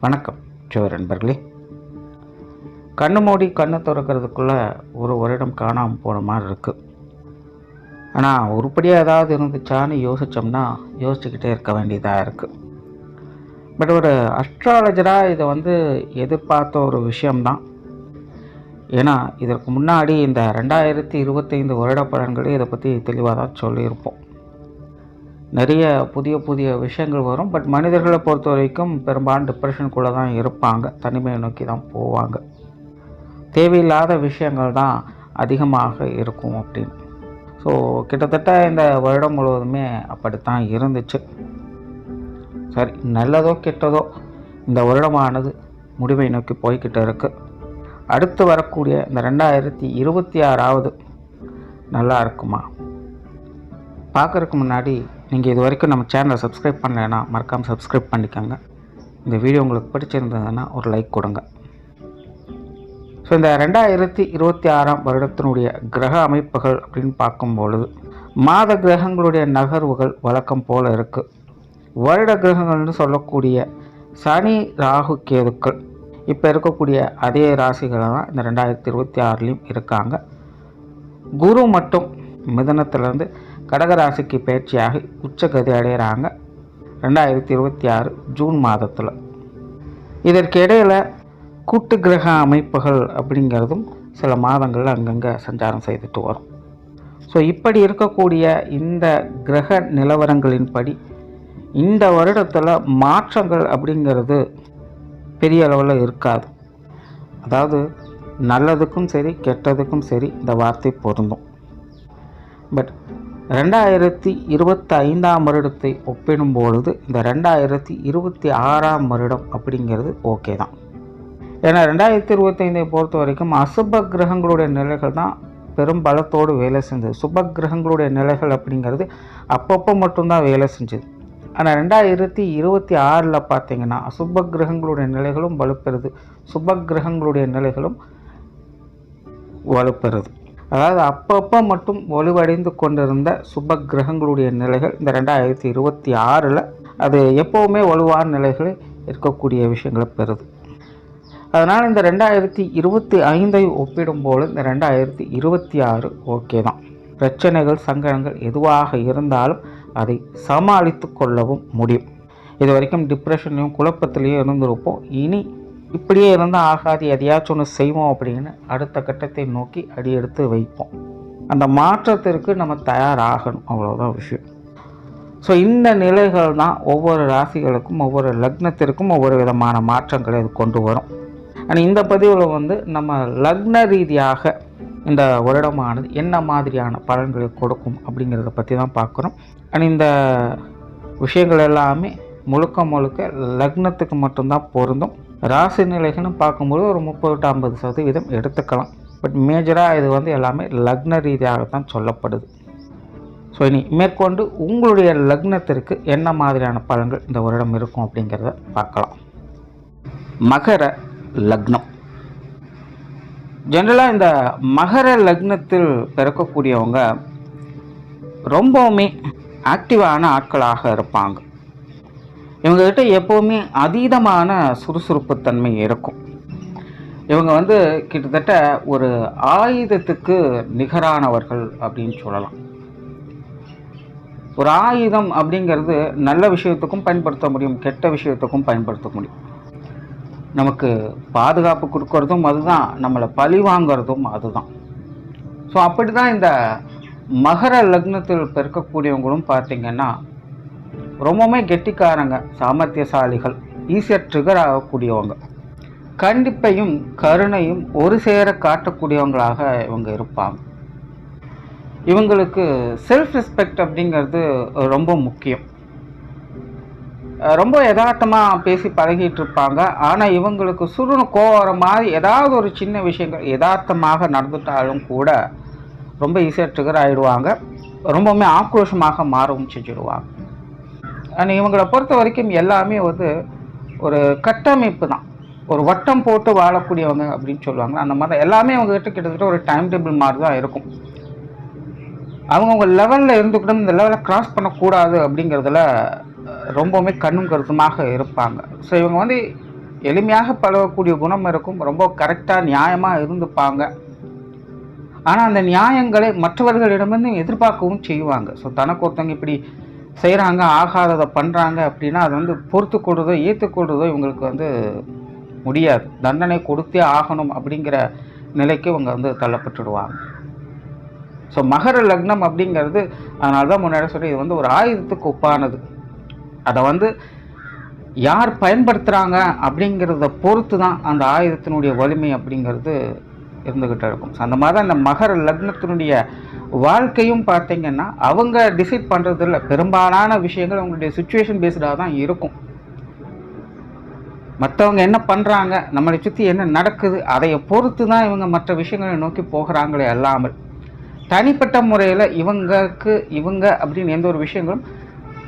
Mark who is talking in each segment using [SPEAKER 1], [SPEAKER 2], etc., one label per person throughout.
[SPEAKER 1] வணக்கம் நண்பர்களே. கண்ணு மூடி கண்ணு திறக்கிறதுக்குள்ளே ஒரு வருடம் காணாமல் போன மாதிரி இருக்குது. ஆனால் உருப்படியாக ஏதாவது இருந்துச்சான்னு யோசிச்சுக்கிட்டே இருக்க வேண்டியதாக இருக்குது. பட் ஒரு அஸ்ட்ராலஜராக இதை எதிர்பார்த்த ஒரு விஷயம்தான். ஏன்னா இதற்கு முன்னாடி இந்த 2025 வருட பலன்களே இதை பற்றி தெளிவாக தான் சொல்லியிருப்போம். நிறைய புதிய விஷயங்கள் வரும். பட் மனிதர்களை பொறுத்த வரைக்கும் பெரும்பாலும் டிப்ரெஷனுக்குள்ளே தான் இருப்பாங்க, தனிமையை நோக்கி தான் போவாங்க, தேவையில்லாத விஷயங்கள் தான் அதிகமாக இருக்கும் அப்படின்னு. ஸோ கிட்டத்தட்ட இந்த வருடம் முழுவதுமே அப்படித்தான் இருந்துச்சு. சரி, நல்லதோ கெட்டதோ இந்த வருடமானது முடிவை நோக்கி போய்கிட்டு இருக்குது. அடுத்து வரக்கூடிய இந்த 2026 நல்லா இருக்குமா? பார்க்குறதுக்கு முன்னாடி நீங்கள் இது வரைக்கும் நம்ம சேனலை சப்ஸ்கிரைப் பண்ணலைன்னா மறக்காமல் சப்ஸ்கிரைப் பண்ணிக்கோங்க. இந்த வீடியோ உங்களுக்கு பிடிச்சிருந்ததுன்னா ஒரு லைக் கொடுங்க. ஸோ இந்த 2026 வருடத்தினுடைய கிரக அமைப்புகள் அப்படின்னு பார்க்கும்பொழுது மாத கிரகங்களுடைய நகர்வுகள் வழக்கம் போல் இருக்குது. வருட கிரகங்கள்னு சொல்லக்கூடிய சனி, ராகு, கேதுக்கள் இப்போ இருக்கக்கூடிய அதே ராசிகளை தான் இந்த 2026 இருக்காங்க. குரு மட்டும் மிதனத்திலேருந்து கடகராசிக்கு பயிற்சியாகி உச்சகதி அடைகிறாங்க 2026 ஜூன் மாதத்தில். இதற்கு இடையில் கூட்டு கிரக அமைப்புகள் அப்படிங்கிறதும் சில மாதங்களில் அங்கங்கே சஞ்சாரம் செய்துட்டு வரும். ஸோ இப்படி இருக்கக்கூடிய இந்த கிரக நிலவரங்களின்படி இந்த வருடத்தில் மாற்றங்கள் அப்படிங்கிறது பெரிய அளவில் இருக்காது. அதாவது நல்லதுக்கும் சரி கெட்டதுக்கும் சரி இந்த வார்த்தை பொருந்தும். பட் 2025 வருடத்தை ஒப்பிடும்பொழுது இந்த 2026 வருடம் அப்படிங்கிறது ஓகே தான். ஏன்னா 2025 பொறுத்த வரைக்கும் அசுப கிரகங்களுடைய நிலைகள் தான் பெரும் பலத்தோடு வேலை செஞ்சது. சுப கிரகங்களுடைய நிலைகள் அப்படிங்கிறது அப்பப்போ மட்டும்தான் வேலை செஞ்சது. ஆனால் 2026 பார்த்திங்கன்னா அசுப கிரகங்களுடைய நிலைகளும் வலுப்பெறுது, சுப கிரகங்களுடைய நிலைகளும் வலுப்பெறுது. அதாவது அப்பப்போ மட்டும் வலுவடைந்து கொண்டிருந்த சுப கிரகங்களுடைய நிலைகள் இந்த 2026 அது எப்போவுமே வலுவான நிலைகள் இருக்கக்கூடிய விஷயங்களை பெறுது. அதனால் இந்த 2025 ஒப்பிடும்போது இந்த 2026 ஓகே தான். பிரச்சனைகள், சங்கடங்கள் எதுவாக இருந்தாலும் அதை சமாளித்து கொள்ளவும் முடியும். இது வரைக்கும் டிப்ரெஷன்லையும் குழப்பத்திலையும் இருந்திருப்போம். இனி இப்படியே இருந்தால் ஆகாது, எதையாச்சும் ஒன்று செய்வோம் அப்படின்னு அடுத்த கட்டத்தை நோக்கி அடி எடுத்து வைப்போம். அந்த மாற்றத்திற்கு நம்ம தயாராகணும், அவ்வளோதான் விஷயம். ஸோ இந்த நிலைகள் தான் ஒவ்வொரு ராசிகளுக்கும் ஒவ்வொரு லக்னத்திற்கும் ஒவ்வொரு விதமான மாற்றங்களை இது கொண்டு வரும். ஆனால் இந்த பதிவில் நம்ம லக்ன ரீதியாக இந்த வருடமானது என்ன மாதிரியான பலன்களை கொடுக்கும் அப்படிங்கிறத பற்றி தான் பார்க்குறோம். ஆனால் இந்த விஷயங்கள் எல்லாமே முழுக்க லக்னத்துக்கு மட்டும்தான் பொருந்தும். ராசி நிலைகள்னு பார்க்கும்போது ஒரு 30-50% எடுத்துக்கலாம். பட் மேஜராக இது எல்லாமே லக்ன ரீதியாகத்தான் சொல்லப்படுது. ஸோ இனி மேற்கொண்டு உங்களுடைய லக்னத்திற்கு என்ன மாதிரியான பலன்கள் இந்த வருடம் இருக்கும் அப்படிங்கிறத பார்க்கலாம். மகர லக்னம். ஜென்ரலாக இந்த மகர லக்னத்தில் பிறக்கக்கூடியவங்க ரொம்பவுமே ஆக்டிவான ஆட்களாக இருப்பாங்க. இவங்ககிட்ட எப்போவுமே அதீதமான சுறுசுறுப்பு தன்மை இருக்கும். இவங்க கிட்டத்தட்ட ஒரு ஆயுதத்துக்கு நிகரானவர்கள் அப்படின்னு சொல்லலாம். ஒரு ஆயுதம் அப்படிங்கிறது நல்ல விஷயத்துக்கும் பயன்படுத்த முடியும், கெட்ட விஷயத்துக்கும் பயன்படுத்த முடியும். நமக்கு பாதுகாப்பு கொடுக்கறதும் அதுதான், நம்மளை பழி வாங்கிறதும் அதுதான். ஸோ அப்படி தான் இந்த மகர லக்னத்தில் பிறக்கக்கூடியவங்களும் பார்த்திங்கன்னா ரொம்பவுமே கெட்டிக்காரங்க, சாமர்த்தியசாலிகள், ஈஸியாக ட்ரிகர் ஆகக்கூடியவங்க, கண்டிப்பையும் கருணையும் ஒரு சேர காட்டக்கூடியவங்களாக இவங்க இருப்பாங்க. இவங்களுக்கு செல்ஃப் ரெஸ்பெக்ட் அப்படிங்கிறது ரொம்ப முக்கியம். ரொம்ப யதார்த்தமாக பேசி பழகிட்டு இருப்பாங்க. ஆனால் இவங்களுக்கு சுருணு கோவம் மாதிரி ஏதாவது ஒரு சின்ன விஷயங்கள் யதார்த்தமாக நடந்துட்டாலும் கூட ரொம்ப ஈஸியாக ட்ரிகர் ஆகிடுவாங்க, ரொம்பவுமே ஆக்ரோஷமாக மாறவும் செஞ்சுடுவாங்க. ஆனால் இவங்களை பொறுத்த வரைக்கும் எல்லாமே ஒரு கட்டமைப்பு தான், ஒரு வட்டம் போட்டு வாழக்கூடியவங்க அப்படின்னு சொல்லுவாங்க. அந்த மாதிரி எல்லாமே அவங்ககிட்ட கிட்டத்தட்ட ஒரு டைம் டேபிள் மாதிரி தான் இருக்கும். அவங்கவுங்க லெவலில் இருந்துக்கிட்டு இந்த லெவலில் கிராஸ் பண்ணக்கூடாது அப்படிங்கிறதுல ரொம்பவுமே கண்ணும் கருத்துமாக இருப்பாங்க. ஸோ இவங்க எளிமையாக பழகக்கூடிய குணம் இருக்கும், ரொம்ப கரெக்டாக நியாயமாக இருந்துப்பாங்க. ஆனால் அந்த நியாயங்களை மற்றவர்களிடமிருந்து எதிர்பார்க்கவும் செய்வாங்க. ஸோ தனக்கு ஒருத்தவங்க இப்படி செய்கிறாங்க, ஆகாததை பண்ணுறாங்க அப்படின்னா அதை வந்து பொறுத்து கொள்றதோ ஏற்றுக்கொள்றதோ இவங்களுக்கு வந்து முடியாது. தண்டனை கொடுத்தே ஆகணும் அப்படிங்கிற நிலைக்கு இவங்க வந்து தள்ளப்பட்டுடுவாங்க. ஸோ மகர லக்னம் அப்படிங்கிறது அதனால தான் முன்னாடி சொல்லி இது வந்து ஒரு ஆயுதத்துக்கு ஒப்பானது. அதை வந்து யார் பயன்படுத்துகிறாங்க அப்படிங்கிறத பொறுத்து தான் அந்த ஆயுதத்தினுடைய வலிமை அப்படிங்கிறது இருந்துக்கிட்டு இருக்கும். ஸோ அந்த மாதிரி தான் இந்த மகர லக்னத்தினுடைய வாழ்க்கையும் பார்த்திங்கன்னா அவங்க டிசைட் பண்ணுறதில்ல. பெரும்பாலான விஷயங்கள் அவங்களுடைய சுச்சுவேஷன் பேஸ்டாக தான் இருக்கும். மற்றவங்க என்ன பண்ணுறாங்க, நம்மளை சுற்றி என்ன நடக்குது, அதை பொறுத்து தான் இவங்க மற்ற விஷயங்களை நோக்கி போகிறாங்களே அல்லாமல் தனிப்பட்ட முறையில் இவங்க அப்படின்னு எந்த ஒரு விஷயங்களும்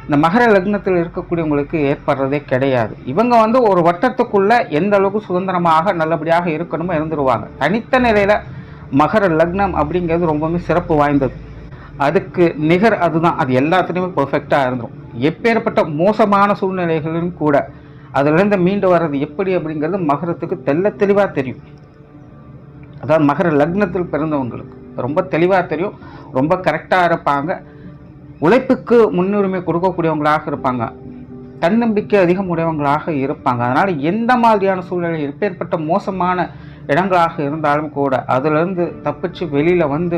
[SPEAKER 1] இந்த மகர லக்னத்தில் இருக்கக்கூடியவங்களுக்கு ஏற்படுறதே கிடையாது. இவங்க வந்து ஒரு வட்டத்துக்குள்ளே எந்த அளவுக்கு சுதந்திரமாக நல்லபடியாக இருக்கணுமோ இருந்துருவாங்க. தனித்த நிலையில் மகர லக்னம் அப்படிங்கிறது ரொம்பவுமே சிறப்பு வாய்ந்தது. அதுக்கு நிகர் அதுதான். அது எல்லாத்துலேயுமே பர்ஃபெக்டாக இருந்துடும். எப்பேற்பட்ட மோசமான சூழ்நிலைகளிலும் கூட அதிலிருந்து மீண்டு வர்றது எப்படி அப்படிங்கிறது மகரத்துக்கு தெளிவாக தெரியும். அதாவது மகர லக்னத்தில் பிறந்தவங்களுக்கு ரொம்ப தெளிவாக தெரியும். ரொம்ப கரெக்டாக இருப்பாங்க. உழைப்புக்கு முன்னுரிமை கொடுக்கக்கூடியவங்களாக இருப்பாங்க. தன்னம்பிக்கை அதிகம் உடையவங்களாக இருப்பாங்க. அதனால் எந்த மாதிரியான சூழ்நிலை எப்பேற்பட்ட மோசமான இடங்களாக இருந்தாலும் கூட அதிலிருந்து தப்பிச்சு வெளியில் வந்து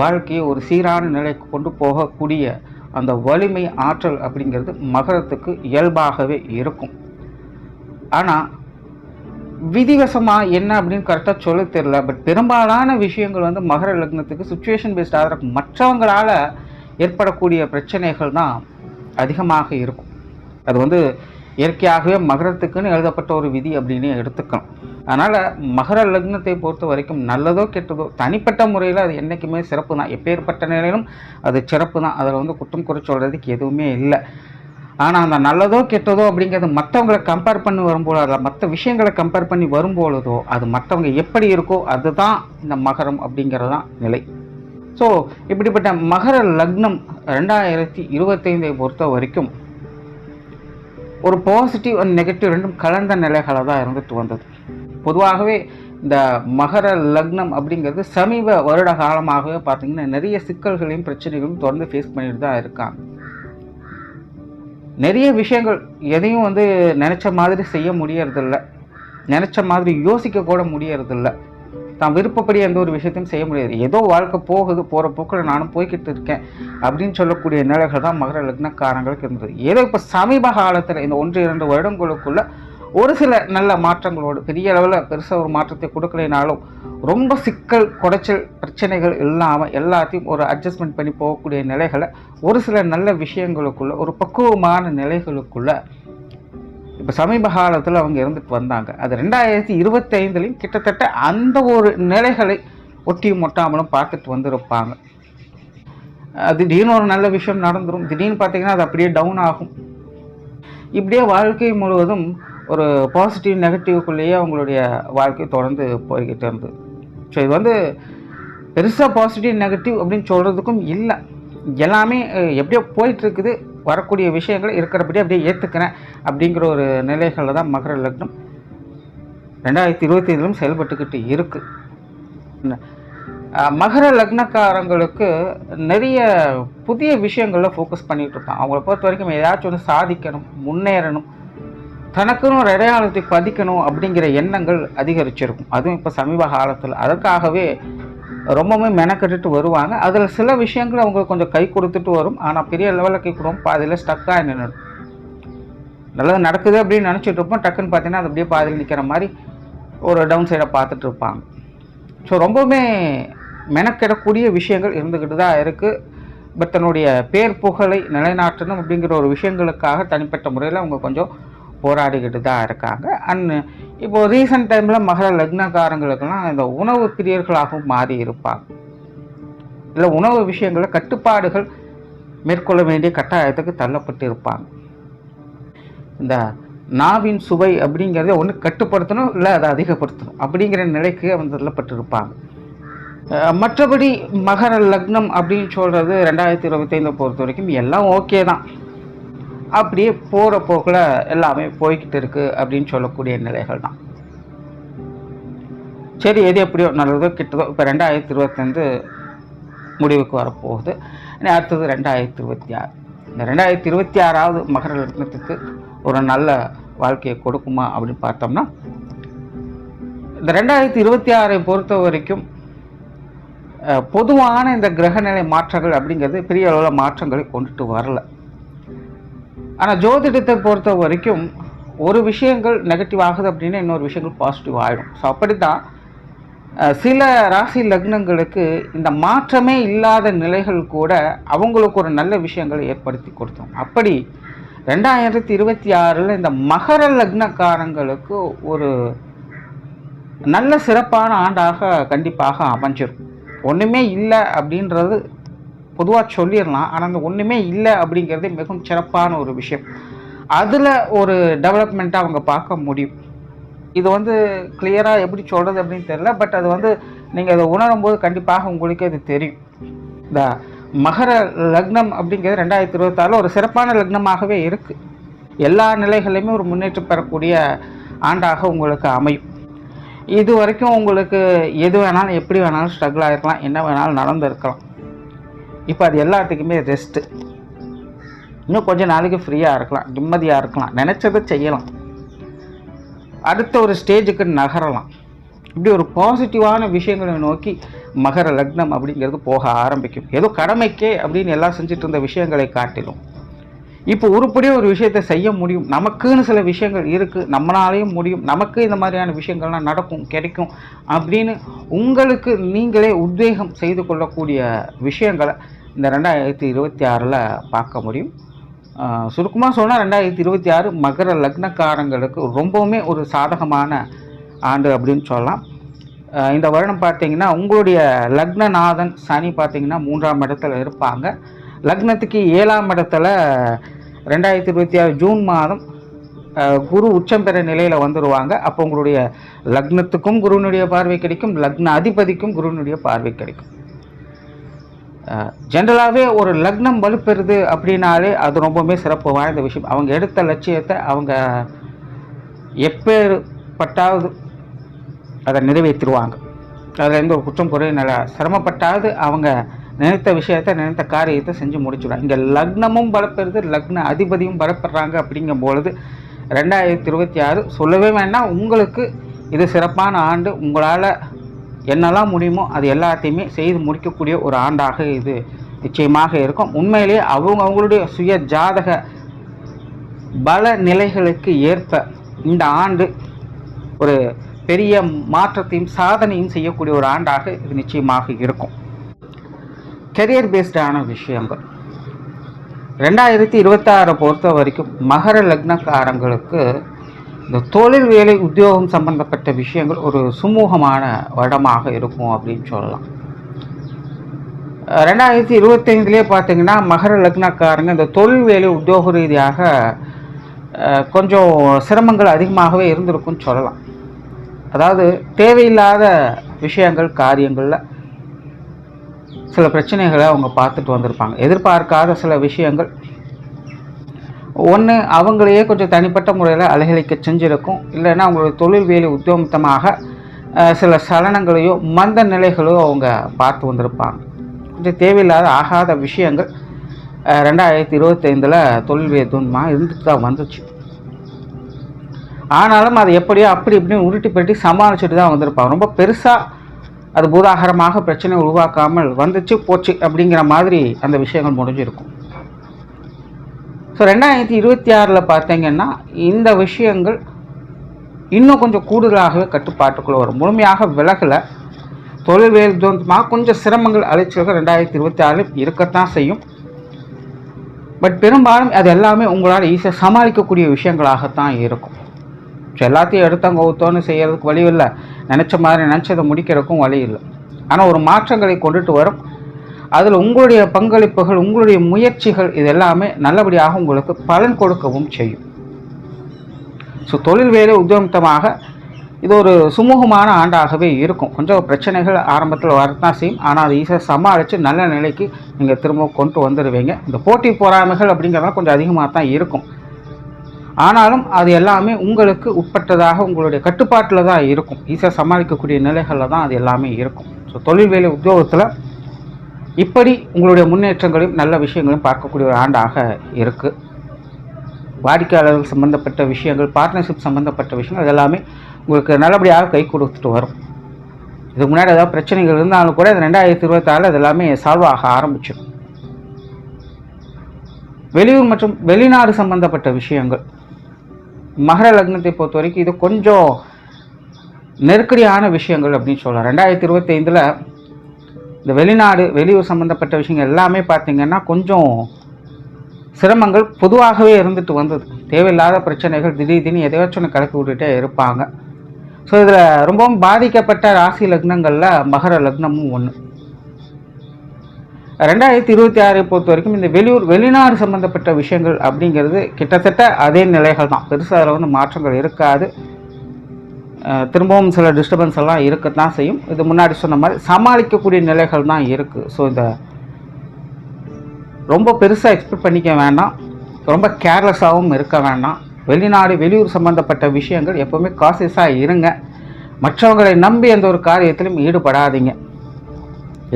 [SPEAKER 1] வாழ்க்கையை ஒரு சீரான நிலைக்கு கொண்டு போகக்கூடிய அந்த வலிமை ஆற்றல் அப்படிங்கிறது மகரத்துக்கு இயல்பாகவே இருக்கும். ஆனால் விதிவசமாக என்ன அப்படின்னு கரெக்டாக சொல்ல தெரியல. பட் பெரும்பாலான விஷயங்கள் வந்து மகர லக்னத்துக்கு சுச்சுவேஷன் பேஸ்டாக இருக்கும். மற்றவங்களால் ஏற்படக்கூடிய பிரச்சனைகள் தான் அதிகமாக இருக்கும். அது வந்து இயற்கையாகவே மகரத்துக்குன்னு எழுதப்பட்ட ஒரு விதி அப்படின்னு எடுத்துக்கணும். அதனால் மகர லக்னத்தை பொறுத்த வரைக்கும் நல்லதோ கெட்டதோ தனிப்பட்ட முறையில் அது என்றைக்குமே சிறப்பு தான். எப்பேற்பட்ட நிலையிலும் அது சிறப்பு தான். அதில் வந்து குற்றம் குறை சொல்கிறதுக்கு எதுவுமே இல்லை. ஆனால் அந்த நல்லதோ கெட்டதோ அப்படிங்கிறது மற்றவங்களை கம்பேர் பண்ணி வரும்போது, அதில் மற்ற விஷயங்களை கம்பேர் பண்ணி வரும்பொழுதோ அது மற்றவங்க எப்படி இருக்கோ அதுதான் இந்த மகரம் அப்படிங்கிறது தான் நிலை. ஸோ இப்படிப்பட்ட மகர லக்னம் 2025 பொறுத்த வரைக்கும் ஒரு பாசிட்டிவ் அண்ட் நெகட்டிவ் ரெண்டும் கலந்த நிலைகளை தான் இருந்துட்டு வந்தது. பொதுவாகவே இந்த மகர லக்னம் அப்படிங்கிறது சமீப வருட காலமாகவே பார்த்திங்கன்னா நிறைய சிக்கல்களையும் பிரச்சனைகளையும் தொடர்ந்து ஃபேஸ் பண்ணிட்டு தான் இருக்காங்க. நிறைய விஷயங்கள் எதையும் வந்து நினச்ச மாதிரி செய்ய முடியறதில்ல, நினச்ச மாதிரி யோசிக்க கூட முடியறதில்ல, தான் விருப்பப்படி எந்த ஒரு விஷயத்தையும் செய்ய முடியாது. ஏதோ வாழ்க்கை போகுது, போகிற போக்கில் நானும் போய்கிட்டு இருக்கேன் அப்படின்னு சொல்லக்கூடிய நிலைகள் தான் மகர லக்னக்காரங்களுக்கு இருந்தது. ஏதோ இப்போ சமீப காலத்தில் இந்த 1-2 வருடங்களுக்குள்ள ஒரு சில நல்ல மாற்றங்களோடு பெரிய அளவில் பெருசாக ஒரு மாற்றத்தை கொடுக்கலைனாலும் ரொம்ப சிக்கல் குடைச்சல் பிரச்சனைகள் இல்லாமல் எல்லாத்தையும் ஒரு அட்ஜஸ்ட்மெண்ட் பண்ணி போகக்கூடிய நிலைகளை ஒரு சில நல்ல விஷயங்களுக்குள்ள ஒரு பக்குவமான நிலைகளுக்குள்ள இப்போ சமீப காலத்தில் அவங்க இருந்துட்டு வந்தாங்க. அது 2025 கிட்டத்தட்ட அந்த ஒரு நிலைகளை ஒட்டியும் ஒட்டாமலும் பார்த்துட்டு வந்திருப்பாங்க. திடீர்னு ஒரு நல்ல விஷயம் நடந்துடும், திடீர்னு பார்த்திங்கன்னா அது அப்படியே டவுன் ஆகும். இப்படியே வாழ்க்கை முழுவதும் ஒரு பாசிட்டிவ் நெகட்டிவ்க்குள்ளேயே அவங்களுடைய வாழ்க்கை தொடர்ந்து போய்கிட்டு இருந்தது. ஸோ இது வந்து பெருசாக பாசிட்டிவ் நெகட்டிவ் அப்படின்னு சொல்கிறதுக்கும் இல்லை. எல்லாமே எப்படியோ போயிட்டுருக்குது, வரக்கூடிய விஷயங்களை இருக்கிறபடி அப்படியே ஏற்றுக்கிறேன் அப்படிங்கிற ஒரு நிலைகளில் தான் மகர லக்னம் 2025 செயல்பட்டுக்கிட்டு இருக்குது. மகர லக்னக்காரங்களுக்கு நிறைய புதிய விஷயங்களில் ஃபோக்கஸ் பண்ணிகிட்டு இருப்பாங்க. அவங்கள பொறுத்த வரைக்கும் ஏதாச்சும் ஒன்று சாதிக்கணும், முன்னேறணும், தனக்குன்னு ஒரு அடையாளத்தை பதிக்கணும் அப்படிங்கிற எண்ணங்கள் அதிகரிச்சிருக்கும். அதுவும் இப்போ சமீப காலத்தில் அதற்காகவே ரொம்பவுமே மெனக்கட்டுட்டு வருவாங்க. அதில் சில விஷயங்கள் அவங்களுக்கு கொஞ்சம் கை கொடுத்துட்டு வரும். ஆனால் பெரிய லெவலில் கை கொடுக்கும், பாதியில் ஸ்டக்காக நின்றுடும். நல்லது நடக்குது அப்படின்னு நினச்சிட்டு இருப்போம், டக்குன்னு பார்த்தீங்கன்னா அது அப்படியே பாதியில் நிற்கிற மாதிரி ஒரு டவுன் சைடை பார்த்துட்டு இருப்பாங்க. ஸோ ரொம்பவுமே மெனக்கிடக்கூடிய விஷயங்கள் இருந்துக்கிட்டு தான் இருக்குது. பட் தன்னுடைய பேர் புகழை நிலைநாட்டணும் அப்படிங்கிற ஒரு விஷயங்களுக்காக தனிப்பட்ட முறையில் அவங்க கொஞ்சம் போராடிக்கிட்டு தான் இருக்காங்க. இப்போது ரீசன்ட் டைமில் மகர லக்னக்காரங்களுக்கெல்லாம் இந்த உணவு பிரியர்களாகவும் மாறி இருப்பாங்க. இல்லை உணவு விஷயங்களில் கட்டுப்பாடுகள் மேற்கொள்ள வேண்டிய கட்டாயத்துக்கு தள்ளப்பட்டு இருப்பாங்க. இந்த நாவின் சுவை அப்படிங்கிறத ஒன்று கட்டுப்படுத்தணும், இல்லை அதை அதிகப்படுத்தணும் அப்படிங்கிற நிலைக்கு அவங்க தள்ளப்பட்டிருப்பாங்க. மற்றபடி மகர லக்னம் அப்படின்னு சொல்கிறது 2025 பொறுத்த வரைக்கும் எல்லாம் ஓகே தான். அப்படியே போகிற போக்கில் எல்லாமே போய்கிட்டு இருக்குது அப்படின்னு சொல்லக்கூடிய நிலைகள் தான். சரி, எது எப்படியோ நல்லதோ கிட்டதோ இப்போ 2025 முடிவுக்கு வரப்போகுது. அடுத்தது 2026. இந்த 2026ஆவது மகர லக்னத்துக்கு ஒரு நல்ல வாழ்க்கையை கொடுக்குமா அப்படின்னு பார்த்தோம்னா, இந்த 2026ஐ பொறுத்த வரைக்கும் பொதுவான இந்த கிரகநிலை மாற்றங்கள் அப்படிங்கிறது பெரிய அளவில் மாற்றங்களை கொண்டுட்டு வரல. ஆனால் ஜோதிடத்தை பொறுத்த வரைக்கும் ஒரு விஷயங்கள் நெகட்டிவ் ஆகுது அப்படின்னா இன்னொரு விஷயங்கள் பாசிட்டிவ் ஆகிடும். ஸோ அப்படி தான் சில ராசி லக்னங்களுக்கு இந்த மாற்றமே இல்லாத நிலைகள் கூட அவங்களுக்கு ஒரு நல்ல விஷயங்களை ஏற்படுத்தி கொடுத்தோம். அப்படி 2026 இந்த மகர லக்னக்காரங்களுக்கு ஒரு நல்ல சிறப்பான ஆண்டாக கண்டிப்பாக அமைஞ்சிருக்கும். ஒன்றுமே இல்லை அப்படின்றது பொதுவாக சொல்லிடலாம். ஆனால் அந்த ஒன்றுமே இல்லை அப்படிங்கிறது மிகவும் சிறப்பான ஒரு விஷயம். அதில் ஒரு டெவலப்மெண்ட்டாக அவங்க பார்க்க முடியும். இது கிளியராக எப்படி சொல்கிறது அப்படின்னு தெரியல. பட் அது நீங்கள் அதை உணரும்போது கண்டிப்பாக உங்களுக்கு அது தெரியும். இந்த மகர லக்னம் அப்படிங்கிறது 2026 ஒரு சிறப்பான லக்னமாகவே இருக்குது. எல்லா நிலைகளையுமே ஒரு முன்னேற்றம் பெறக்கூடிய ஆண்டாக உங்களுக்கு அமையும். இது வரைக்கும் உங்களுக்கு எது வேணாலும் எப்படி வேணாலும் ஸ்ட்ரகிள் ஆகிருக்கலாம், என்ன வேணாலும் நடந்திருக்கலாம். இப்போ அது எல்லாத்துக்குமே ரெஸ்ட்டு. இன்னும் கொஞ்சம் நாளைக்கு ஃப்ரீயாக இருக்கலாம், நிம்மதியாக இருக்கலாம், நினச்சதை செய்யலாம், அடுத்த ஒரு ஸ்டேஜுக்கு நகரலாம். இப்படி ஒரு பாசிட்டிவான விஷயங்களை நோக்கி மகர லக்னம் அப்படிங்கிறது போக ஆரம்பிக்கும். ஏதோ கடமைக்கே அப்படின்னு எல்லாம் செஞ்சுட்டு இருந்த விஷயங்களை காட்டிலும் இப்போ உருப்படியாக ஒரு விஷயத்தை செய்ய முடியும். நமக்குன்னு சில விஷயங்கள் இருக்குது, நம்மளாலேயும் முடியும், நமக்கு இந்த மாதிரியான விஷயங்கள்லாம் நடக்கும், கிடைக்கும் அப்படின்னு உங்களுக்கு நீங்களே உத்வேகம் செய்து கொள்ளக்கூடிய விஷயங்களை இந்த 2026 பார்க்க முடியும். சுருக்கமாக சொன்னால் 2026 மகர லக்னக்காரங்களுக்கு ரொம்பவுமே ஒரு சாதகமான ஆண்டு அப்படின்னு சொல்லலாம். இந்த வருடம் பார்த்திங்கன்னா உங்களுடைய லக்னநாதன் சனி பார்த்திங்கன்னா 3ஆம் இடத்துல இருப்பாங்க. லக்னத்துக்கு 7ஆம் இடத்துல 2026 ஜூன் மாதம் குரு உச்சம் பெற நிலையில் வந்துடுவாங்க. அப்போ உங்களுடைய லக்னத்துக்கும் குருனுடைய பார்வை கிடைக்கும், லக்ன அதிபதிக்கும் குருனுடைய பார்வை கிடைக்கும். ஜென்ரலாகவே ஒரு லக்னம் வலுப்பெறுது அப்படின்னாலே அது ரொம்பவுமே சிறப்பு வாய்ந்த விஷயம். அவங்க எடுத்த லட்சியத்தை அவங்க எப்பேற்பட்டாவது அதை நிறைவேற்றிடுவாங்க. அதில் எந்த ஒரு குற்றம் குறை நல்லா சிரமப்பட்டாவது அவங்க நினைத்த விஷயத்தை நினைத்த காரியத்தை செஞ்சு முடிச்சுடுவாங்க. இங்கே லக்னமும் பலப்பெறுது, லக்ன அதிபதியும் பலப்படுறாங்க. அப்படிங்கும் பொழுது 2026 சொல்லவே வேண்டாம், உங்களுக்கு இது சிறப்பான ஆண்டு. உங்களால் என்னெல்லாம் முடியுமோ அது எல்லாத்தையுமே செய்து முடிக்கக்கூடிய ஒரு ஆண்டாக இது நிச்சயமாக இருக்கும். உண்மையிலேயே அவங்களுடைய சுய ஜாதக பல நிலைகளுக்கு ஏற்ப இந்த ஆண்டு ஒரு பெரிய மாற்றத்தையும் சாதனையும் செய்யக்கூடிய ஒரு ஆண்டாக இது நிச்சயமாக இருக்கும். கெரியர் பேஸ்டான விஷயங்கள் 2026 பொறுத்த வரைக்கும் மகர லக்னக்காரங்களுக்கு இந்த தொழில் வேலை உத்தியோகம் சம்பந்தப்பட்ட விஷயங்கள் ஒரு சுமூகமான வருடமாக இருக்கும் அப்படின்னு சொல்லலாம். 2025 பார்த்தீங்கன்னா மகர லக்னக்காரங்க இந்த தொழில் வேலை உத்தியோக ரீதியாக கொஞ்சம் சிரமங்கள் அதிகமாகவே இருந்திருக்குன்னு சொல்லலாம். அதாவது தேவையில்லாத விஷயங்கள் காரியங்களில் சில பிரச்சனைகளை அவங்க பார்த்துட்டு வந்திருப்பாங்க. எதிர்பார்க்காத சில விஷயங்கள் ஒன்று அவங்களையே கொஞ்சம் தனிப்பட்ட முறையில் அலைகழிக்க செஞ்சுருக்கும். இல்லைன்னா அவங்களுடைய தொழில் வேலை உத்தியோகமாக சில சலனங்களையோ மந்த நிலைகளோ அவங்க பார்த்து வந்திருப்பாங்க. கொஞ்சம் தேவையில்லாத ஆகாத விஷயங்கள் 2025 தொழில் வேலை துன்பமாக இருந்துட்டு தான் வந்துச்சு. ஆனாலும் அதை எப்படியோ அப்படி இப்படின்னு உருட்டி பெருட்டி சமாளிச்சுட்டு தான் வந்திருப்பாங்க. ரொம்ப பெருசாக அது பூதாகரமாக பிரச்சனை உருவாக்காமல் வந்துச்சு போச்சு அப்படிங்கிற மாதிரி அந்த விஷயங்கள் முடிஞ்சிருக்கும். ஸோ 2026 பார்த்தீங்கன்னா இந்த விஷயங்கள் இன்னும் கொஞ்சம் கூடுதலாகவே கட்டுப்பாட்டுக்குள்ளே வரும். முழுமையாக விலகலை. தொழில் வேலை தோன்றமாக கொஞ்சம் சிரமங்கள் அலைச்சல்கள் 2026 இருக்கத்தான் செய்யும். பட் பெரும்பாலும் அது எல்லாமே உங்களால் ஈஸியாக சமாளிக்கக்கூடிய விஷயங்களாகத்தான் இருக்கும். ஸோ எல்லாத்தையும் எடுத்தவங்க ஒருத்தோன்னு செய்கிறதுக்கு வழி இல்லை, நினச்ச மாதிரி நினச்சதை முடிக்கிறதுக்கும் வழி இல்லை. ஆனால் ஒரு மாற்றங்களை கொண்டுட்டு வரும். அதில் உங்களுடைய பங்களிப்புகள், உங்களுடைய முயற்சிகள் இது எல்லாமே நல்லபடியாக உங்களுக்கு பலன் கொடுக்கவும் செய்யும். ஸோ தொழில் வேலை உத்தியோகமாக இது ஒரு சுமூகமான ஆண்டாகவே இருக்கும். கொஞ்சம் பிரச்சனைகள் ஆரம்பத்தில் வரத்தான் செய்யும், ஆனால் அதை ஈஸியாக சமாளித்து நல்ல நிலைக்கு நீங்கள் திரும்ப கொண்டு வந்துடுவீங்க. இந்த போட்டி பொறாமைகள் அப்படிங்கிறதெல்லாம் கொஞ்சம் அதிகமாக தான் இருக்கும், ஆனாலும் அது எல்லாமே உங்களுக்கு உட்பட்டதாக உங்களுடைய கட்டுப்பாட்டில் தான் இருக்கும். ஈஸியாக சமாளிக்கக்கூடிய நிலைகளில் தான் அது எல்லாமே இருக்கும். ஸோ தொழில் வேலை உத்தியோகத்தில் இப்படி உங்களுடைய முன்னேற்றங்களையும் நல்ல விஷயங்களையும் பார்க்கக்கூடிய ஒரு ஆண்டாக இருக்குது. வாடிக்கையாளர்கள் சம்மந்தப்பட்ட விஷயங்கள், பார்ட்னர்ஷிப் சம்மந்தப்பட்ட விஷயங்கள் இதெல்லாமே உங்களுக்கு நல்லபடியாக கை கொடுத்துட்டு வரும். இதுக்கு முன்னாடி ஏதாவது பிரச்சனைகள் இருந்தாலும் கூட இந்த 2026 இதெல்லாமே சால்வ் ஆக ஆரம்பிச்சிடும். வெளியூர் மற்றும் வெளிநாடு சம்பந்தப்பட்ட விஷயங்கள், மகர லக்னத்தை பொறுத்த வரைக்கும் இது கொஞ்சம் நெருக்கடியான விஷயங்கள் அப்படின்னு சொல்லலாம். 2025 இந்த வெளிநாடு வெளியூர் சம்மந்தப்பட்ட விஷயங்கள் எல்லாமே பார்த்திங்கன்னா கொஞ்சம் சிரமங்கள் பொதுவாகவே இருந்துட்டு வந்தது. தேவையில்லாத பிரச்சனைகள் திடீர்னு எதையாச்சும் ஒன்று கிளப்பி விட்டுட்டே இருப்பாங்க. ஸோ இதில் ரொம்பவும் பாதிக்கப்பட்ட ராசி லக்னங்களில் மகர லக்னமும் ஒன்று. 2026 பொறுத்த வரைக்கும் இந்த வெளிநாடு சம்மந்தப்பட்ட விஷயங்கள் அப்படிங்கிறது கிட்டத்தட்ட அதே நிலைகள் தான். பெருசாக அதில் வந்து மாற்றங்கள் இருக்காது. திரும்பவும் சில டிஸ்டர்பன்ஸ் எல்லாம் இருக்கத்தான் செய்யும். இது முன்னாடி சொன்ன மாதிரி சமாளிக்கக்கூடிய நிலைகள் தான் இருக்குது. ஸோ இந்த ரொம்ப பெருசாக எக்ஸ்பெக்ட் பண்ணிக்க வேண்டாம், ரொம்ப கேர்லெஸ்ஸாகவும் இருக்க வேண்டாம். வெளிநாடு வெளியூர் சம்மந்தப்பட்ட விஷயங்கள் எப்போவுமே காசியஸாக இருங்க. மற்றவங்களை நம்பி எந்த ஒரு காரியத்திலும் ஈடுபடாதீங்க.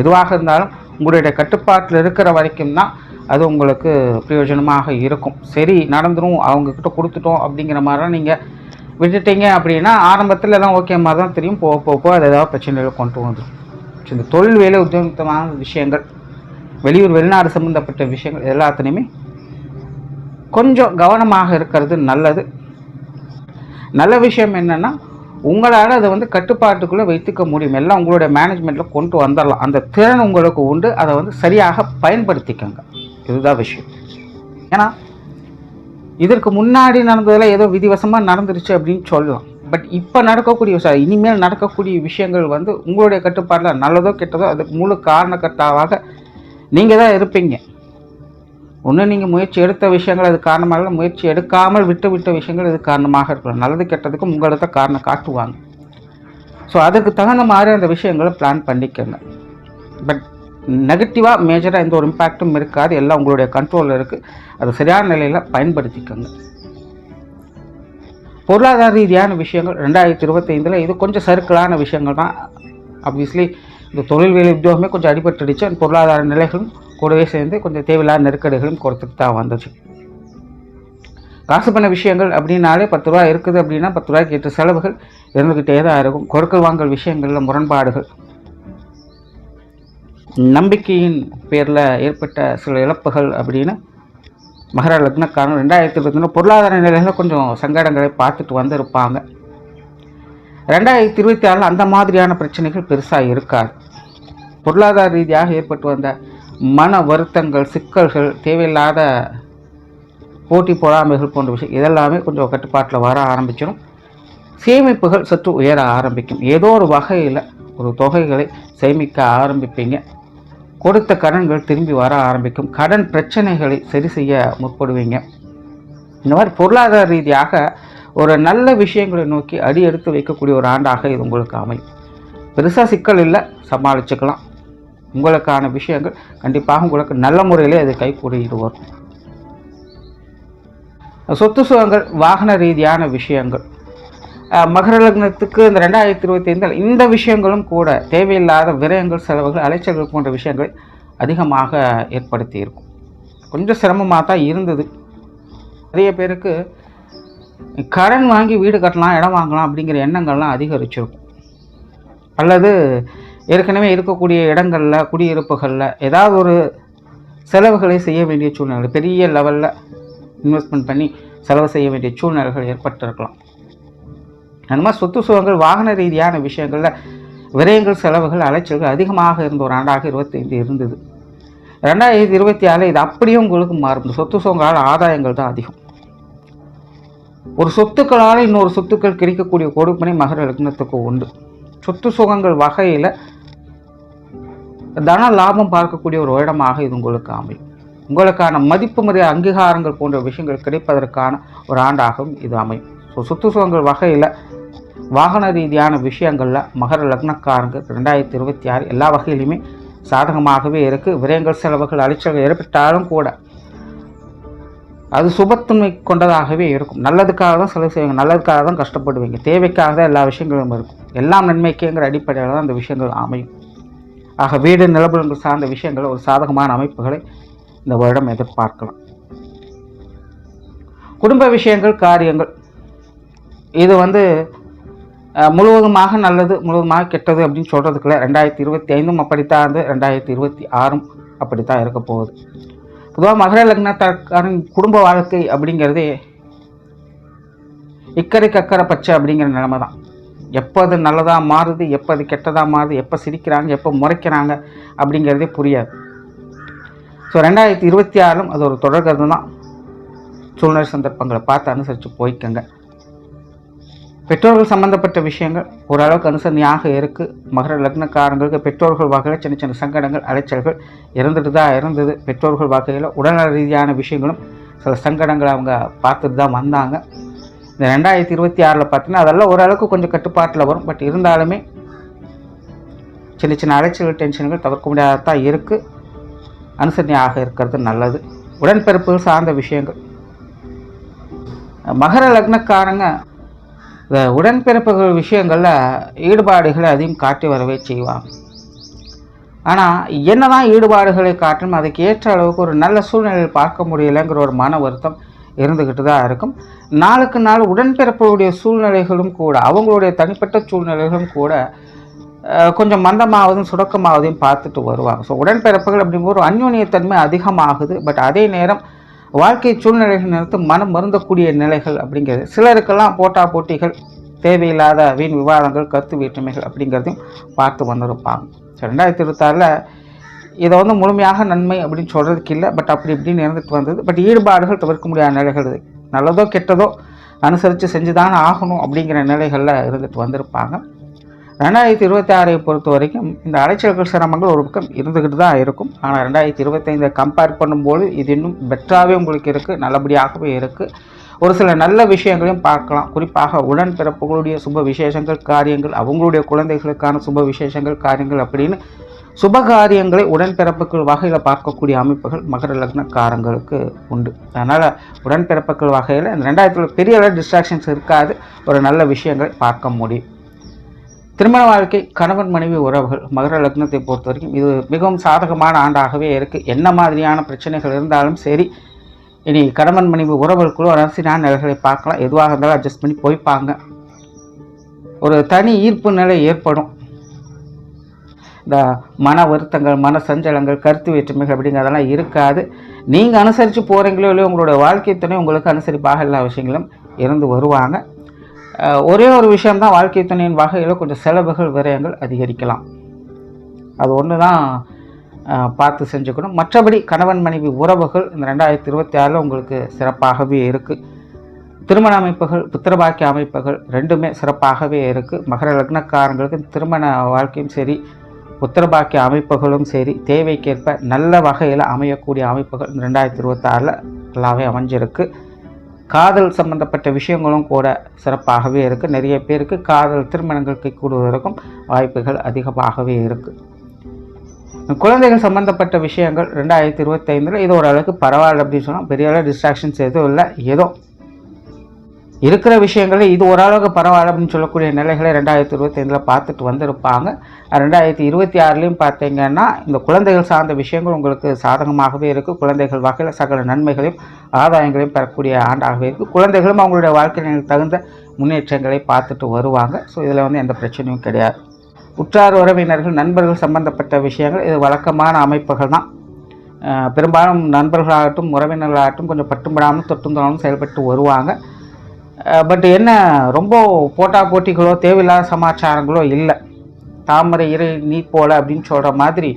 [SPEAKER 1] எதுவாக இருந்தாலும் உங்களுடைய கட்டுப்பாட்டில் இருக்கிற வரைக்கும் தான் அது உங்களுக்கு பிரயோஜனமாக இருக்கும். சரி நடந்துடும், அவங்கக்கிட்ட கொடுத்துட்டோம் அப்படிங்கிற மாதிரிலாம் நீங்கள் விட்டுட்டீங்க அப்படின்னா ஆரம்பத்தில் எல்லாம் ஓகே மாதிரி தான் தெரியும். போக அது ஏதாவது பிரச்சனைகளை கொண்டு வந்துடும். இந்த தொழில் வேலை உத்தியோகமான விஷயங்கள், வெளியூர் வெளிநாடு சம்மந்தப்பட்ட விஷயங்கள் எல்லாத்துலேயுமே கொஞ்சம் கவனமாக இருக்கிறது நல்லது. நல்ல விஷயம் என்னென்னா உங்களால் அதை வந்து கட்டுப்பாட்டுக்குள்ளே வைத்துக்க முடியும். எல்லாம் உங்களுடைய மேனேஜ்மெண்ட்டில் கொண்டு வந்துடலாம். அந்த திறன் உங்களுக்கு உண்டு, அதை வந்து சரியாக பயன்படுத்திக்கங்க. இதுதான் விஷயம். ஏன்னா இதற்கு முன்னாடி நடந்ததில் ஏதோ விதிவசமாக நடந்துருச்சு அப்படின்னு சொல்லலாம். பட் இப்போ நடக்கக்கூடிய இனிமேல் நடக்கக்கூடிய விஷயங்கள் வந்து உங்களுடைய கட்டுப்பாட்டில் நல்லதோ கெட்டதோ அதுக்கு முழு காரணக்கர்த்தாவாக நீங்கள் தான் இருப்பீங்க. ஒன்று நீங்கள் முயற்சி எடுத்த விஷயங்கள் அது காரணமாக, முயற்சி எடுக்காமல் விட்ட விஷயங்கள் இது காரணமாக இருக்கலாம். நல்லது கெட்டதுக்கும் உங்களோட காரணம் காட்டுவாங்க. ஸோ அதுக்கு தகுந்த மாதிரி அந்த விஷயங்களை பிளான் பண்ணிக்கோங்க. பட் நெகட்டிவாக மேஜராக எந்த ஒரு இம்பேக்டும் இருக்காது. எல்லாம் உங்களுடைய கண்ட்ரோலில் இருக்குது. அதை சரியான நிலையில் பயன்படுத்திக்கோங்க. பொருளாதார ரீதியான விஷயங்கள் 2025 இது கொஞ்சம் சர்க்கிளான விஷயங்கள் தான். ஆப்வியஸ்லி இந்த தொழில் வேலை உத்தியோகமே கொஞ்சம் அடிபட்டுடுச்சு. அந்த பொருளாதார நிலைகளும் கூடவே சேர்ந்து கொஞ்சம் தேவையில்லாத நெருக்கடிகளும் கொடுத்துட்டு தான் வந்துச்சு. காசு பண்ண விஷயங்கள் அப்படின்னாலே 10 ரூபா இருக்குது அப்படின்னா 10 ரூபாய்க்கு ஏற்ற செலவுகள் இருந்துக்கிட்டே தான் இருக்கும். கொடுக்கல் வாங்கல் விஷயங்களில் முரண்பாடுகள், நம்பிக்கையின் பேரில் ஏற்பட்ட சில இழப்புகள் அப்படின்னு மகர லக்னக்காரன் 2025 பொருளாதார நிலையில் கொஞ்சம் சங்கடங்களை பார்த்துட்டு வந்திருப்பாங்க. 2026 அந்த மாதிரியான பிரச்சனைகள் பெருசாக இருக்காது. பொருளாதார ரீதியாக ஏற்பட்டு வந்த மன வருத்தங்கள், சிக்கல்கள், தேவையில்லாத போட்டி பொறாமைகள் போன்ற விஷயம் இதெல்லாமே கொஞ்சம் கட்டுப்பாட்டில் வர ஆரம்பிச்சிடும். சேமிப்புகள் சற்று உயர ஆரம்பிக்கும். ஏதோ ஒரு வகையில் ஒரு தொகைகளை சேமிக்க ஆரம்பிப்பீங்க. கொடுத்த கடன்கள் திரும்பி வர ஆரம்பிக்கும். கடன் பிரச்சனைகளை சரி செய்ய முற்படுவீங்க. இந்த மாதிரி பொருளாதார ரீதியாக ஒரு நல்ல விஷயங்களை நோக்கி அடி எடுத்து வைக்கக்கூடிய ஒரு ஆண்டாக இது உங்களுக்கு அமையும். பெருசாக சிக்கல் இல்லை, சமாளிச்சுக்கலாம். உங்களுக்கான விஷயங்கள் கண்டிப்பாக உங்களுக்கு நல்ல முறையிலே அது கைகூடிட்டு வரும். சொத்து சுகங்கள், வாகன ரீதியான விஷயங்கள், மகர லக்னத்துக்கு இந்த 2025 இந்த விஷயங்களும் கூட தேவையில்லாத விரயங்கள், செலவுகள், அலைச்சல்கள் போன்ற விஷயங்களை அதிகமாக ஏற்படுத்தி இருக்கும். கொஞ்சம் சிரமமாக தான் இருந்தது. நிறைய பேருக்கு கடன் வாங்கி வீடு கட்டலாம், இடம் வாங்கலாம் அப்படிங்கிற எண்ணங்கள்லாம் அதிகரிச்சிருக்கும். அல்லது ஏற்கனவே இருக்கக்கூடிய இடங்களில், குடியிருப்புகளில் ஏதாவது ஒரு செலவுகளை செய்ய வேண்டிய சூழ்நிலை, பெரிய லெவலில் இன்வெஸ்ட்மெண்ட் பண்ணி செலவு செய்ய வேண்டிய சூழ்நிலைகள் ஏற்பட்டிருக்கலாம். அந்த மாதிரி சொத்து சுகங்கள், வாகன ரீதியான விஷயங்களில் விரயங்கள், செலவுகள், அலைச்சல்கள் அதிகமாக இருந்த ஒரு ஆண்டாக 25 இருந்தது. 2026 இது அப்படியே உங்களுக்கு மாறும். சொத்து சுகங்களால் ஆதாயங்கள் தான் அதிகம். ஒரு சொத்துக்களால் இன்னொரு சொத்துக்கள் கிடைக்கக்கூடிய கொடுப்பனை மகர லக்னத்துக்கு உண்டு. சொத்து சுகங்கள் வகையில் தன லாபம் பார்க்கக்கூடிய ஒரு இடமாக இது உங்களுக்கு அமையும். உங்களுக்கான மதிப்பு முறை, அங்கீகாரங்கள் போன்ற விஷயங்கள் கிடைப்பதற்கான ஒரு ஆண்டாகவும் இது அமையும். ஸோ சொத்து சுகங்கள் வகையில் வாகன ரீதியான விஷயங்களில் மகர லக்னக்காரங்க 2026 எல்லா வகையிலுமே சாதகமாகவே இருக்குது. விரயங்கள், செலவுகள், அலைச்சல்கள் ஏற்பட்டாலும் கூட அது சுபத்தன்மை கொண்டதாகவே இருக்கும். நல்லதுக்காக தான் செலவு செய்வீங்க, நல்லதுக்காக தான் கஷ்டப்படுவீங்க, தேவைக்காக தான் எல்லா விஷயங்களும் இருக்கும். எல்லாம் நன்மைக்குங்கிற அடிப்படையில் தான் அந்த விஷயங்கள் அமையும். ஆக வீடு நிலபுலங்கள் சார்ந்த விஷயங்கள் ஒரு சாதகமான அமைப்புகளை இந்த வருடம் எதிர்பார்க்கலாம். குடும்ப விஷயங்கள், காரியங்கள் இது முழுவதுமாக நல்லது முழுவதுமாக கெட்டது அப்படின்னு சொல்கிறதுக்குள்ள 2025 அப்படித்தான் இருந்து 2026 அப்படித்தான் இருக்க போகுது. பொதுவாக மகர லக்னத்தாரின் குடும்ப வாழ்க்கை அப்படிங்கிறது இக்கரைக்கு அக்கறை பச்சை அப்படிங்கிற நிலைமை தான். எப்போ அது நல்லதாக மாறுது, எப்போ அது கெட்டதாக மாறுது, எப்போ சிரிக்கிறாங்க, எப்போ முறைக்கிறாங்க அப்படிங்கிறதே புரியாது. ஸோ 2026 அது ஒரு தொடர்கதை தான். சூழ்நிலை சந்தர்ப்பங்களை பார்த்து அனுசரித்து போய்க்கங்க. பெற்றோர்கள் சம்பந்தப்பட்ட விஷயங்கள் ஓரளவுக்கு அனுசரணையாக இருக்குது. மகர லக்னக்காரங்களுக்கு பெற்றோர்கள் வகையில் சின்ன சின்ன சங்கடங்கள், அலைச்சல்கள் இருந்துட்டு தான் இருந்தது. பெற்றோர்கள் வகையில் உடல்நல ரீதியான விஷயங்களும் சில சங்கடங்களை அவங்க பார்த்துட்டு தான் வந்தாங்க. இந்த 2026 பார்த்தீங்கன்னா அதெல்லாம் ஓரளவுக்கு கொஞ்சம் கட்டுப்பாட்டில் வரும். பட் இருந்தாலுமே சின்ன சின்ன அலைச்சல்கள், டென்ஷன்கள் தவிர்க்க முடியாததான் இருக்குது. அனுசரணையாக இருக்கிறது நல்லது. உடன்பிறப்புகள் சார்ந்த விஷயங்கள் மகர லக்னக்காரங்க இந்த உடன்பிறப்புகள் விஷயங்களில் ஈடுபாடுகளை அதிகம் காட்டி வரவே செய்வாங்க. ஆனால் என்னதான் ஈடுபாடுகளை காட்டும் அதுக்கு ஏற்ற அளவுக்கு ஒரு நல்ல சூழ்நிலையில் பார்க்க முடியலைங்கிற ஒரு மன வருத்தம் இருந்துக்கிட்டு தான் இருக்கும். நாளுக்கு நாள் உடன்பிறப்புடைய சூழ்நிலைகளும் கூட, அவங்களுடைய தனிப்பட்ட சூழ்நிலைகளும் கூட கொஞ்சம் மந்தமாவதும் சுடக்கமாவதையும் பார்த்துட்டு வருவாங்க. ஸோ உடன்பிறப்புகள் அப்படிங்கிற ஒரு அந்யோன்யத்தன்மை அதிகமாகுது. பட் அதே நேரம் வாழ்க்கை சூழ்நிலைகள் நிறுத்து மனம் மருந்தக்கூடிய நிலைகள் அப்படிங்கிறது சிலருக்கெல்லாம் போட்டிகள், தேவையில்லாத வீண் விவாதங்கள், கருத்து வேற்றுமைகள் அப்படிங்கிறதையும் பார்த்து வந்திருப்பாங்க. ஸோ 2026 இதை முழுமையாக நன்மை அப்படின்னு சொல்கிறதுக்கு இல்லை. பட் அப்படி இப்படின்னு இருந்துட்டு வந்தது. பட் ஈடுபாடுகள் தவிர்க்க முடியாத நிலைகள், நல்லதோ கெட்டதோ அனுசரித்து செஞ்சு தானே ஆகணும் அப்படிங்கிற நிலைகளில் இருந்துட்டு வந்திருப்பாங்க. 2026 பொறுத்த வரைக்கும் இந்த அலைச்சல்கள், சிரமங்கள் ஒரு பக்கம் இருந்துக்கிட்டு தான் இருக்கும். ஆனால் 2025 கம்பேர் பண்ணும்போது இது இன்னும் பெட்டராகவே உங்களுக்கு இருக்குது, நல்லபடியாகவே இருக்குது. ஒரு சில நல்ல விஷயங்களையும் பார்க்கலாம். குறிப்பாக உடன்பிறப்புகளுடைய சுப விசேஷங்கள், காரியங்கள், அவங்களுடைய குழந்தைகளுக்கான சுப விசேஷங்கள், காரியங்கள் அப்படின்னு சுப காரியங்களை உடன்பிறப்புகள் வகையில் பார்க்கக்கூடிய அமைப்புகள் மகர லக்னக்காரங்களுக்கு உண்டு. அதனால் உடன்பிறப்புகள் வகையில் இந்த 2000 பெரிய அளவு டிஸ்ட்ராக்ஷன்ஸ் இருக்காது. ஒரு நல்ல விஷயங்களை பார்க்க முடியும். திருமண வாழ்க்கை, கணவன் மனைவி உறவுகள் மகர லக்னத்தை பொறுத்த வரைக்கும் இது மிகவும் சாதகமான ஆண்டாகவே இருக்குது. என்ன மாதிரியான பிரச்சனைகள் இருந்தாலும் சரி, இனி கணவன் மனைவி உறவுகளுக்குள்ள ஒரு அரசியலான நிலைகளை பார்க்கலாம். எதுவாக இருந்தாலும் அட்ஜஸ்ட் பண்ணி போய்ப்பாங்க. ஒரு தனி ஈர்ப்பு நிலை ஏற்படும். இந்த மன வருத்தங்கள், மன சஞ்சலங்கள், கருத்து வேற்றுமைகள் அப்படிங்கிறதெல்லாம் இருக்காது. நீங்கள் அனுசரித்து போகிறீங்களோ இல்லையோ உங்களோட வாழ்க்கை துணை உங்களுக்கு அனுசரிப்பாக எல்லா விஷயங்களும் இருந்து வருவாங்க. ஒரே ஒரு விஷயம்தான், வாழ்க்கை துணையின் வகையில் கொஞ்சம் செலவுகள், விரயங்கள் அதிகரிக்கலாம். அது ஒன்று தான் பார்த்து செஞ்சுக்கணும். மற்றபடி கணவன் மனைவி உறவுகள் இந்த 2026 உங்களுக்கு சிறப்பாகவே இருக்குது. திருமண அமைப்புகள், புத்திரபாக்கிய அமைப்புகள் ரெண்டுமே சிறப்பாகவே இருக்குது. மகர லக்னக்காரங்களுக்கு திருமண வாழ்க்கையும் சரி, புத்திரபாக்கிய அமைப்புகளும் சரி, தேவைக்கேற்ப நல்ல வகையில் அமையக்கூடிய அமைப்புகள் இந்த 2026 நல்லாவே அமைஞ்சிருக்கு. காதல் சம்பந்தப்பட்ட விஷயங்களும் கூட சிறப்பாகவே இருக்குது. நிறைய பேருக்கு காதல் திருமணங்கள் கைகூடுவதற்கும் வாய்ப்புகள் அதிகமாகவே இருக்குது. குழந்தைகள் சம்பந்தப்பட்ட விஷயங்கள் 2025 இது ஓரளவுக்கு பரவாயில்ல அப்படின்னு சொன்னால், பெரிய அளவு டிஸ்ட்ராக்ஷன்ஸ் எதுவும் இல்லை. ஏதோ இருக்கிற விஷயங்கள் இது ஓரளவுக்கு பரவாயில்ல அப்படின்னு சொல்லக்கூடிய நிலைகளை 2025 பார்த்துட்டு வந்திருப்பாங்க. 2026 பார்த்தீங்கன்னா இந்த குழந்தைகள் சார்ந்த விஷயங்கள் உங்களுக்கு சாதகமாகவே இருக்குது. குழந்தைகள் வகையில் சகல நன்மைகளையும் ஆதாயங்களையும் பெறக்கூடிய ஆண்டாகவே இருக்குது. குழந்தைகளும் அவங்களுடைய வாழ்க்கையில் தகுந்த முன்னேற்றங்களை பார்த்துட்டு வருவாங்க. ஸோ இதில் எந்த பிரச்சனையும் கிடையாது. உற்றார் உறவினர்கள், நண்பர்கள் சம்பந்தப்பட்ட விஷயங்கள் இது வழக்கமான அமைப்புகள் தான். பெரும்பாலும் நண்பர்களாகட்டும் உறவினர்களாகட்டும் கொஞ்சம் பட்டும்படாமல் தொட்டுந்தாலும் செயல்பட்டு வருவாங்க. பட் என்ன ரொம்ப போட்டிகளோ தேவையில்லாத சமாச்சாரங்களோ இல்லை. தாமரை இறை நீ போல அப்படின்னு சொல்கிற மாதிரி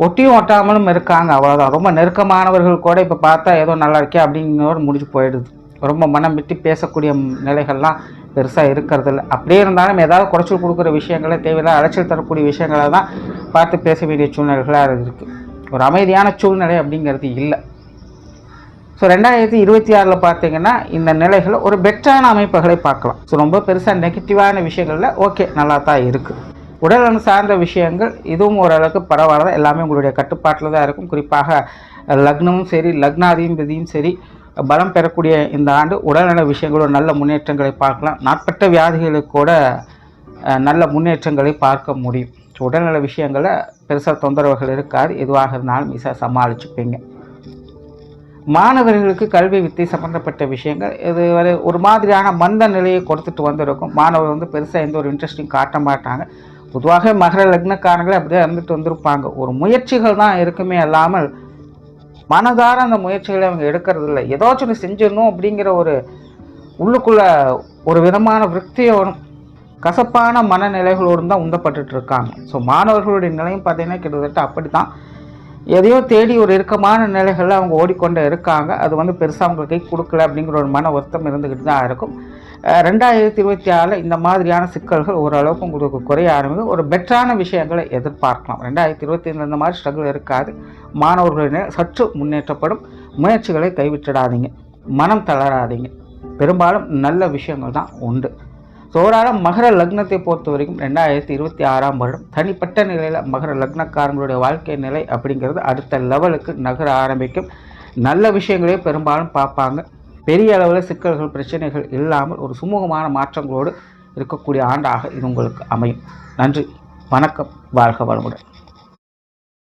[SPEAKER 1] ஒட்டியும் ஒட்டாமலும் இருக்காங்க, அவ்வளோதான். ரொம்ப நெருக்கமானவர்கள் கூட இப்போ பார்த்தா ஏதோ நல்லா இருக்கே அப்படிங்கிற முடிஞ்சு போயிடுது. ரொம்ப மனம் விட்டு பேசக்கூடிய நிலைகள்லாம் பெருசாக இருக்கிறதில்ல. அப்படியே இருந்தாலும் ஏதாவது குறைச்சல் கொடுக்குற விஷயங்களை, தேவையில்லாத அலைச்சல் தரக்கூடிய விஷயங்களை தான் பார்த்து பேச வேண்டிய சூழ்நிலைகளாக இருக்குது. ஒரு அமைதியான சூழ்நிலை அப்படிங்கிறது இல்லை. ஸோ 2026 பார்த்தீங்கன்னா இந்த நிலைகள் ஒரு பெட்டரான அமைப்புகளை பார்க்கலாம். ஸோ ரொம்ப பெருசாக நெகட்டிவான விஷயங்களில் ஓகே நல்லா தான் இருக்குது. உடல்நலம் சார்ந்த விஷயங்கள் இதுவும் ஓரளவுக்கு பரவாயில்ல, எல்லாமே உங்களுடைய கட்டுப்பாட்டில் தான் இருக்கும். குறிப்பாக லக்னமும் சரி லக்னாதிபதியும் சரி பலம் பெறக்கூடிய இந்த ஆண்டு உடல்நல விஷயங்களோட நல்ல முன்னேற்றங்களை பார்க்கலாம். நாட்பட்ட வியாதிகளுக்கு கூட நல்ல முன்னேற்றங்களை பார்க்க முடியும். ஸோ உடல்நல விஷயங்களில் பெருசாக தொந்தரவுகள் இருக்காது, எதுவாக இருந்தாலும் ஈஸியாக சமாளிச்சுப்பீங்க. மாணவர்களுக்கு கல்வி வித்தை சம்பந்தப்பட்ட விஷயங்கள் இது ஒரு மாதிரியான மந்த நிலையை கொடுத்துட்டு வந்திருக்கும். மாணவர்கள் பெருசாக எந்த ஒரு இன்ட்ரெஸ்டிங் காட்ட மாட்டாங்க. பொதுவாக மகர லக்னக்காரங்களே அப்படியே இருந்துட்டு வந்திருப்பாங்க. ஒரு முயற்சிகள் தான் இருக்குமே அல்லாமல் மனதார அந்த முயற்சிகளை அவங்க எடுக்கிறது இல்லை. ஏதாச்சும் ஒன்று செஞ்சிடணும் அப்படிங்கிற ஒரு உள்ளுக்குள்ள ஒரு விதமான விருத்தியோடும் கசப்பான மனநிலைகளோடும் தான் உந்தப்பட்டு இருக்காங்க. ஸோ மாணவர்களுடைய நிலையும் பார்த்தீங்கன்னா கிட்டத்தட்ட அப்படி தான். எதையோ தேடி ஒரு இறுக்கமான நிலைகளில் அவங்க ஓடிக்கொண்டே இருக்காங்க. அது பெருசாக அவங்க கை கொடுக்கல அப்படிங்கிற ஒரு மன வருத்தம் இருந்துக்கிட்டு தான் இருக்கும். 2026 இந்த மாதிரியான சிக்கல்கள் ஓரளவுக்கு உங்களுக்கு குறைய ஆரம்பிக்கும். ஒரு பெட்டரான விஷயங்களை எதிர்பார்க்கலாம். 2025 இந்த மாதிரி ஸ்ட்ரகிள் இருக்காது. மாணவர்களின் சற்று முன்னேற்றப்படும். முயற்சிகளை கைவிட்டுடாதீங்க, மனம் தளராதீங்க. பெரும்பாலும் நல்ல விஷயங்கள் தான் உண்டு. ஸோ ஓவரால் மகர லக்னத்தை பொறுத்த வரைக்கும் 2026 வருடம் தனிப்பட்ட நிலையில் மகர லக்னக்காரங்களுடைய வாழ்க்கை நிலை அப்படிங்கிறது அடுத்த லெவலுக்கு நகர ஆரம்பிக்கும். நல்ல விஷயங்களே பெரும்பாலும் பார்ப்பாங்க. பெரிய அளவில் சிக்கல்கள் பிரச்சனைகள் இல்லாமல் ஒரு சுமூகமான மாற்றங்களோடு இருக்கக்கூடிய ஆண்டாக இது உங்களுக்கு அமையும். நன்றி, வணக்கம், வாழ்க வளமுடன்.